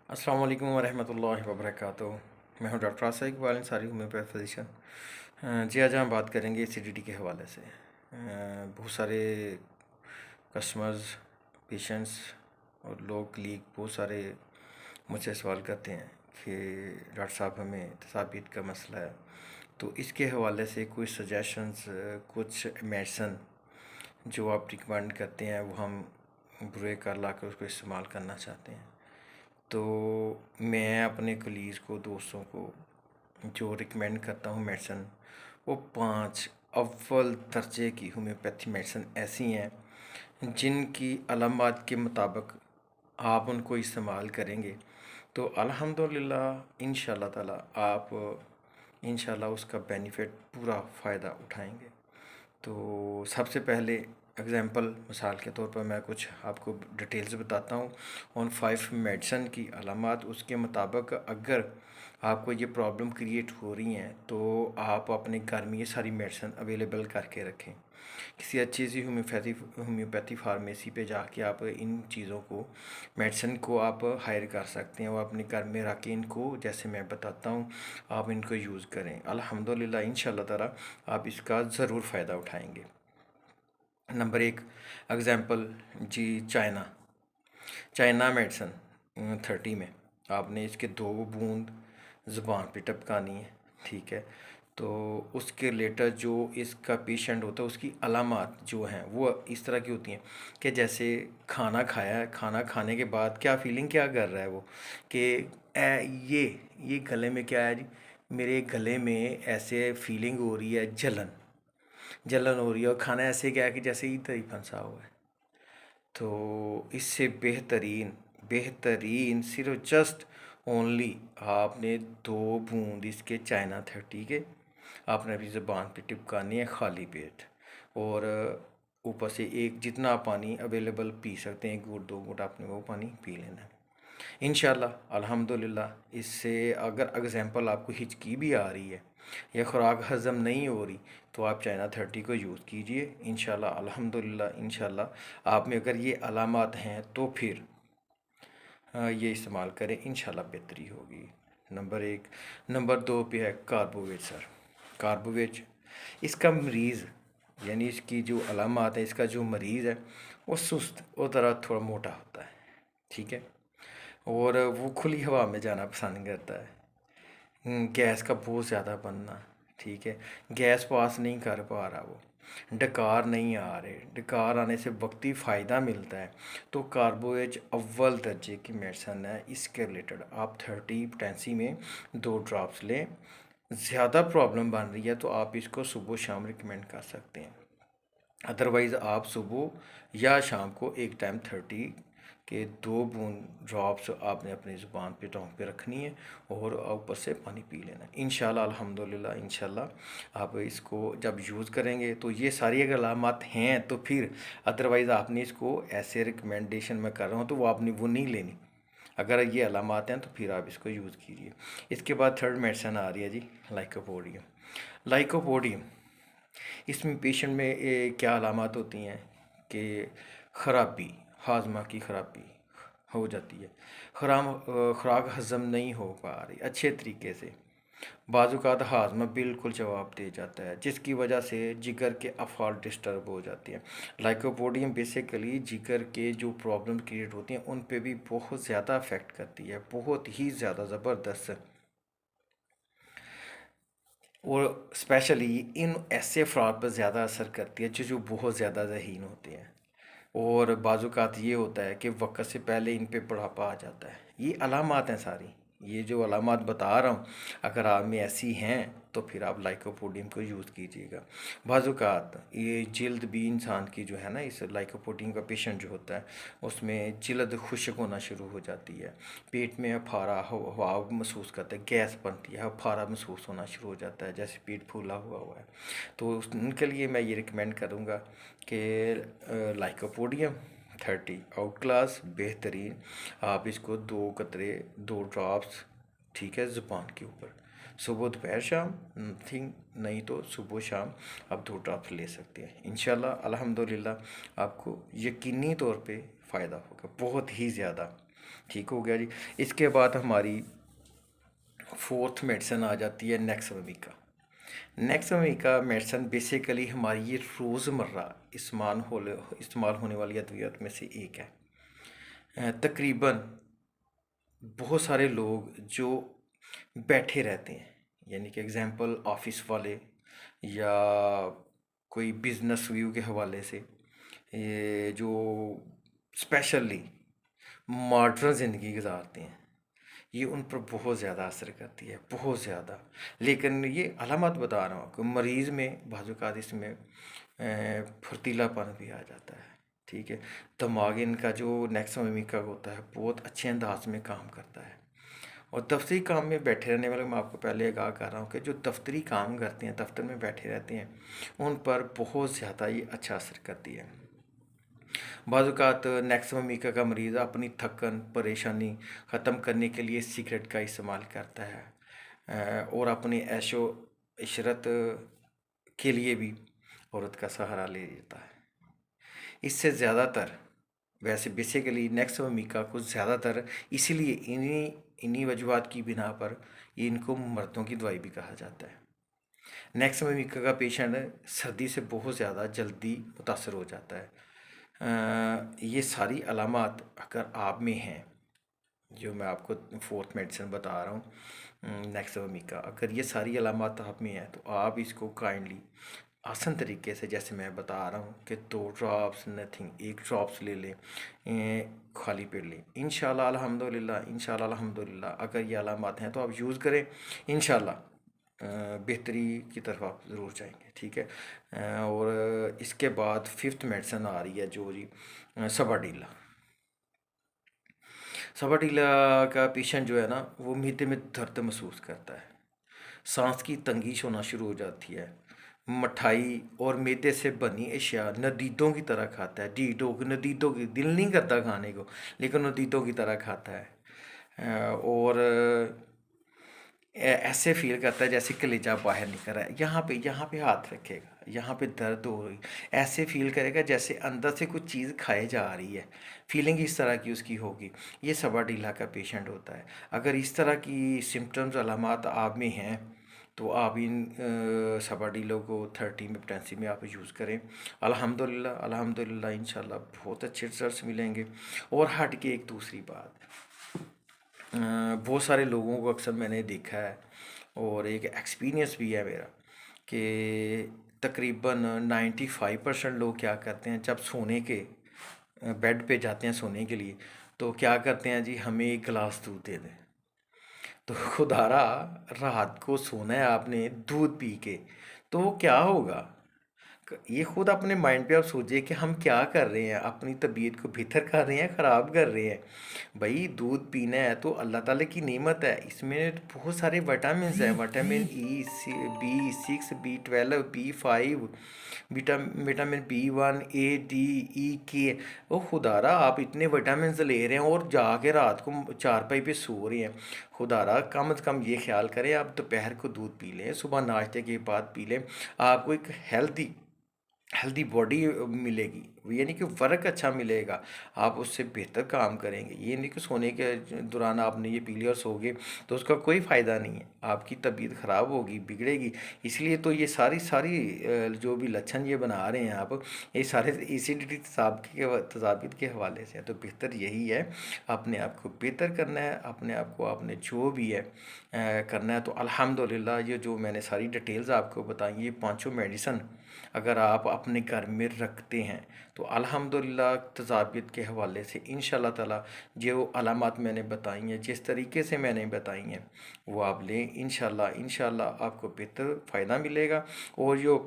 अस्सलाम वालेकुम वरहमतुल्लाहि वबरकातुहू। मैं हूं doctor Asif Iqbal Ansari, homeopath physician. जी, आज हम बात करेंगे एसिडिटी के हवाले से। बहुत सारे कस्टमर्स, पेशेंट्स और लोग लीग बहुत सारे मुझसे सवाल करते हैं कि डॉक्टर साहब हमें तसाबीत का मसला है, तो इसके हवाले से कुछ सजेशंस, कुछ मेडिसन जो आप रिकमेंड करते हैं वो हम बुरे कर ला कर उसको इस्तेमाल करना चाहते हैं। तो मैं अपने कलीग्स को, दोस्तों को जो रिकमेंड करता हूँ मेडिसन, वो 5 अव्वल दर्जे की होम्योपैथी मेडिसन ऐसी हैं जिनकी अलामात के मुताबिक आप उनको इस्तेमाल करेंगे तो अल्हम्दुलिल्लाह इंशाल्लाह ताला आप इंशाल्लाह उसका बेनिफिट पूरा फ़ायदा उठाएंगे। तो सबसे पहले एग्ज़ाम्पल मिसाल के तौर पर मैं कुछ आपको डिटेल्स बताता हूँ उन 5 मेडिसन की अलामात। उसके मुताबिक अगर आपको ये प्रॉब्लम क्रिएट हो रही हैं तो आप अपने घर में ये सारी मेडिसन अवेलेबल करके रखें। किसी अच्छी सी होम्योपैथी फार्मेसी पे जाके आप इन चीज़ों को, मेडिसिन को आप हायर कर सकते हैं और अपने घर में रख के इनको, जैसे मैं बताता हूँ, आप इनको यूज़ करें। अल्हम्दुलिल्लाह इंशाल्लाह ताला आप इसका ज़रूर फ़ायदा उठाएंगे। नंबर 1 एग्ज़ाम्पल जी, चाइना मेडिसिन 30 में आपने इसके 2 बूंद ज़ुबान पे टपकानी है, ठीक है। तो उसके रिलेटेड जो इसका पेशेंट होता है उसकी अलामात जो हैं वो इस तरह की होती हैं कि जैसे खाना खाया है, खाना खाने के बाद क्या फीलिंग क्या कर रहा है वो कि ये गले में क्या है जी, मेरे गले में ऐसे फीलिंग हो रही है, जलन हो रही है और खाना ऐसे क्या है कि जैसे इधर ही फंसा हुआ है। तो इससे बेहतरीन बेहतरीन सिर्फ जस्ट ओनली आपने 2 बूंद इसके चाइना 30 के आपने अपनी ज़ुबान पे टिपकानी है खाली पेट, और ऊपर से एक जितना आप पानी अवेलेबल पी सकते हैं, 1 घूंट 2 घूंट आपने वो पानी पी लेना है इंशाल्लाह अल्हम्दुलिल्लाह। इससे अगर एग्ज़ाम्पल आपको हिचकी भी आ रही है या खुराक हज़म नहीं हो रही तो आप चाइना 30 को यूज़ कीजिए इंशाल्लाह अल्हम्दुलिल्लाह। इंशाल्लाह आप में अगर ये अलामात हैं तो फिर ये इस्तेमाल करें, इंशाल्लाह बेहतरी होगी। नंबर 1। नंबर 2 पे है कार्बोवेट। सर कार्बोवेट इसका मरीज़, यानी इसकी जो अलामात है, इसका जो मरीज़ है वो सुस्त और ज़रा थोड़ा मोटा होता है, ठीक है, और वो खुली हवा में जाना पसंद करता है। गैस का बहुत ज़्यादा बनना, ठीक है, गैस पास नहीं कर पा रहा, वो डकार नहीं आ रहे, डकार आने से वक्ती फ़ायदा मिलता है तो कार्बोवेज अव्वल दर्जे की मेडिसन है। इसके रिलेटेड आप 30 पोटेंसी में 2 ड्रॉप्स लें। ज़्यादा प्रॉब्लम बन रही है तो आप इसको सुबह शाम रिकमेंड कर सकते हैं। अदरवाइज़ आप सुबह या शाम को एक टाइम 30 के 2 बूंद ड्रॉप्स आपने अपनी ज़ुबान पे टोंक पे रखनी है और ऊपर से पानी पी लेना है इंशाल्लाह अल्हम्दुलिल्लाह। इंशाल्लाह आप इसको जब यूज़ करेंगे तो ये सारी अगर अलामात हैं तो फिर अदरवाइज़ आपने इसको ऐसे रिकमेंडेशन में कर रहा हूँ तो वो आपने वो नहीं लेनी। अगर ये अलामात हैं तो फिर आप इसको यूज़ कीजिए। इसके बाद थर्ड मेडिसिन आ रही है जी, लाइकोपोडियम। इसमें पेशेंट में क्या अलामात होती हैं कि ख़राबी, हाजमा की ख़राबी हो जाती है, खुराक हज़म नहीं हो पा रही अच्छे तरीके से, बाज़ात हाजमा बिल्कुल जवाब दे जाता है जिसकी वजह से जिगर के अफ़ाल डिस्टर्ब हो जाती हैं। लाइकोपोडियम बेसिकली जिगर के जो प्रॉब्लम क्रिएट होती हैं उन पे भी बहुत ज़्यादा अफेक्ट करती है, बहुत ही ज़्यादा ज़बरदस्त। और स्पेशली इन ऐसे अफराद पर ज़्यादा असर करती है जो बहुत ज़्यादा ज़हीन होते हैं, और बाज़ात ये होता है कि वक्त से पहले इन पे बुढ़ापा आ जाता है। ये अलामात हैं सारी, ये जो अलामात बता रहा हूँ अगर आप में ऐसी हैं तो फिर आप लाइकोपोडियम को यूज़ कीजिएगा। बाज़ात ये जल्द भी इंसान की जो है ना, इस लाइकोपोडियम का पेशेंट जो होता है उसमें जल्द खुश्क होना शुरू हो जाती है, पेट में अफारा हवा महसूस करता है, गैस बनती है, अफारा महसूस होना शुरू हो जाता है जैसे पेट फूला हुआ हुआ है। तो उनके लिए मैं ये रिकमेंड करूँगा कि लाइकोपोडियम 30 आउट क्लास बेहतरीन, आप इसको 2 कतरे 2 ड्रॉप्स, ठीक है, ज़ुबान के ऊपर सुबह दोपहर शाम, नथिंग नहीं तो सुबह शाम आप 2 ड्रॉप्स ले सकते हैं इंशाल्लाह अल्हम्दुलिल्लाह। आपको यकीनी तौर पे फ़ायदा होगा बहुत ही ज़्यादा। ठीक हो गया जी। इसके बाद हमारी फोर्थ मेडिसिन आ जाती है नेक्सविमिका। नेक्सविमिका मेडिसिन बेसिकली हमारी ये रोज़मर्रा इस्तेमाल होने वाली अद्वियात में से एक है। तकरीबन बहुत सारे लोग जो बैठे रहते हैं, यानी कि एग्जांपल ऑफिस वाले या कोई बिजनेस व्यू के हवाले से, ये जो स्पेशली मॉडर्न ज़िंदगी गुजारते हैं, ये उन पर बहुत ज़्यादा असर करती है, बहुत ज़्यादा। लेकिन ये अलामत बता रहा हूँ कि मरीज़ में बाज़ इसमें फुर्तीलापन भी आ जाता है, ठीक है। दिमाग इनका जो नेक्सविमिका होता है बहुत अच्छे अंदाज में काम करता है। और दफ्तरी काम में बैठे रहने वाले, मैं आपको पहले आगाह कर रहा हूँ कि जो दफ्तरी काम करते हैं, दफ्तर में बैठे रहते हैं, उन पर बहुत ज़्यादा ये अच्छा असर करती है। बाज़ात नेक्सविमिका का मरीज़ अपनी थकन परेशानी ख़त्म करने के लिए सिगरेट का इस्तेमाल करता है और अपनी ऐशो इशरत के लिए भी औरत का सहारा ले लेता है। इससे ज़्यादातर, वैसे बेसिकली नेक्सविमिका को ज़्यादातर इसीलिए इन्हीं इन्हीं वजूहात की बिना पर ये इनको मर्दों की दवाई भी कहा जाता है। नेक्सविमिका का पेशेंट सर्दी से बहुत ज़्यादा जल्दी मुतासर हो जाता है। ये सारी अलामात अगर आप में हैं, जो मैं आपको फोर्थ मेडिसिन बता रहा हूँ नेक्सविमिका, अगर ये सारी अलामात आप में हैं तो आप इसको काइंडली आसान तरीके से, जैसे मैं बता रहा हूँ कि 2 ड्रॉप्स नथिंग, 1 ड्रॉप्स ले लें, खाली पेट लें, इंशाल्लाह अल्हम्दुलिल्लाह अगर ये अलामात हैं तो आप यूज़ करें, इंशाल्लाह बेहतरी की तरफ आप ज़रूर जाएंगे, ठीक है। और इसके बाद फिफ्थ मेडिसिन आ रही है जो जी सबाडीला। सबाडीला का पेशेंट जो है ना, वो मीते में दर्द महसूस करता है, सांस की तंगिश होना शुरू हो जाती है, मठाई और मैदे से बनी अशिया नदीदों की तरह खाता है, नदीदों की दिल नहीं करता खाने को, लेकिन नदीदों की तरह खाता है। और ऐसे फील करता है जैसे कलेजा बाहर निकल रहा है, यहाँ पे हाथ रखेगा, यहाँ पे दर्द हो रही, ऐसे फील करेगा जैसे अंदर से कुछ चीज़ खाए जा रही है, फीलिंग इस तरह की उसकी होगी। ये सबाडीला का पेशेंट होता है। अगर इस तरह की सिम्टम्स अलामात आप में हैं तो आप इन सबाडीलों को 30 में पोटेंसी में आप यूज़ करें। अल्हम्दुलिल्लाह इंशाल्लाह बहुत अच्छे रिजल्ट्स मिलेंगे। और हट के एक दूसरी बात, बहुत सारे लोगों को अक्सर मैंने देखा है और एक एक्सपीरियंस भी है मेरा कि तकरीबन 95% लोग क्या करते हैं, जब सोने के बेड पे जाते हैं सोने के लिए, तो क्या करते हैं जी, हमें एक गिलास दूध दे दें। तो खुदारा रात को सोना है आपने दूध पी के, तो क्या होगा? ये खुद अपने माइंड पे आप सोचिए कि हम क्या कर रहे हैं, अपनी तबीयत को बेहतर कर रहे हैं, ख़राब कर रहे हैं। भाई दूध पीना है तो अल्लाह ताला की नेमत है, इसमें बहुत सारे विटामिन हैं, vitamin E, B6, B12, B5, vitamin B1, A, D, E, K। ओ खुदारा आप इतने विटामिन ले रहे हैं और जाके रात को चारपाई पे सो रहे हैं। खुदारा कम से कम ये ख्याल करें, आप दोपहर को दूध पी लें, सुबह नाश्ते के बाद पी लें, आपको एक हेल्दी हेल्दी बॉडी मिलेगी, यानी कि फ़र्क अच्छा मिलेगा, आप उससे बेहतर काम करेंगे। ये नहीं कि सोने के दौरान आपने ये पी लिया और सो गए तो उसका कोई फ़ायदा नहीं है, आपकी तबीयत ख़राब होगी, बिगड़ेगी। इसलिए तो ये सारी सारी जो भी लक्षण ये बना रहे हैं आप, ये सारे एसिडिटी तजाबियत के हवाले से हैं। तो बेहतर यही है, अपने आप को बेहतर करना है, अपने आप को आपने जो भी है करना है। तो अल्हम्दुलिल्लाह ये जो मैंने सारी डिटेल्स आपको बताई, ये पाँचों मेडिसन अगर आप अपने घर में रखते हैं तो अल्हम्दुलिल्लाह तजाबियत के हवाले से इंशाल्लाह ताला जो अलामात मैंने बताई हैं, जिस तरीके से मैंने बताई हैं, वो आप लें, इंशाल्लाह आपको बेहतर फ़ायदा मिलेगा। और जो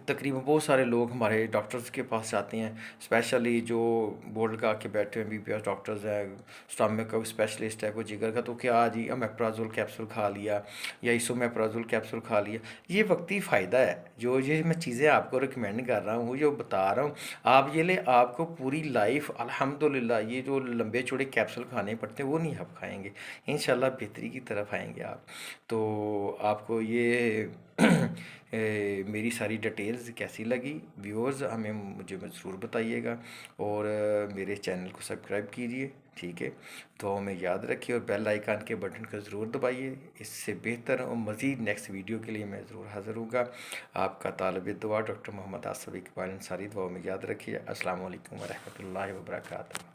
तकरीबन बहुत सारे लोग हमारे डॉक्टर्स के पास जाते हैं, स्पेशली जो बोर्ड का के बैठे हैं MBBS डॉक्टर्स हैं, स्टमक का स्पेशलिस्ट है, कोई जिगर का, तो क्या जी अमेप्राजोल कैप्सूल खा लिया या इसोमेप्राजोल कैप्सूल खा लिया। ये वक्ती फ़ायदा है, जो ये मैं चीज़ें आपको रिकमेंड कर रहा हूँ, जो बता रहा हूँ, आप ये ले, आपको पूरी लाइफ अल्हम्दुलिल्लाह ये जो लंबे चौड़े कैप्सूल खाने पड़ते हैं वो नहीं आप खाएंगे, इंशाल्लाह बेहतरी की तरफ आएंगे आप। तो आपको ये मेरी सारी डिटेल डिटेल्स कैसी लगी व्यूअर्स हमें मुझे ज़रूर बताइएगा, और मेरे चैनल को सब्सक्राइब कीजिए, ठीक है। तो हमें याद रखिए और बेल आइकन के बटन को ज़रूर दबाइए। इससे बेहतर और मज़ीद नेक्स्ट वीडियो के लिए मैं ज़रूर हाज़िर होऊंगा। आपका तालिब दुआ डॉक्टर मोहम्मद आसिफ इकबाल अंसारी। दुआ में याद रखिए। अस्सलाम वालेकुम व रहमतुल्लाहि व बरकातहू।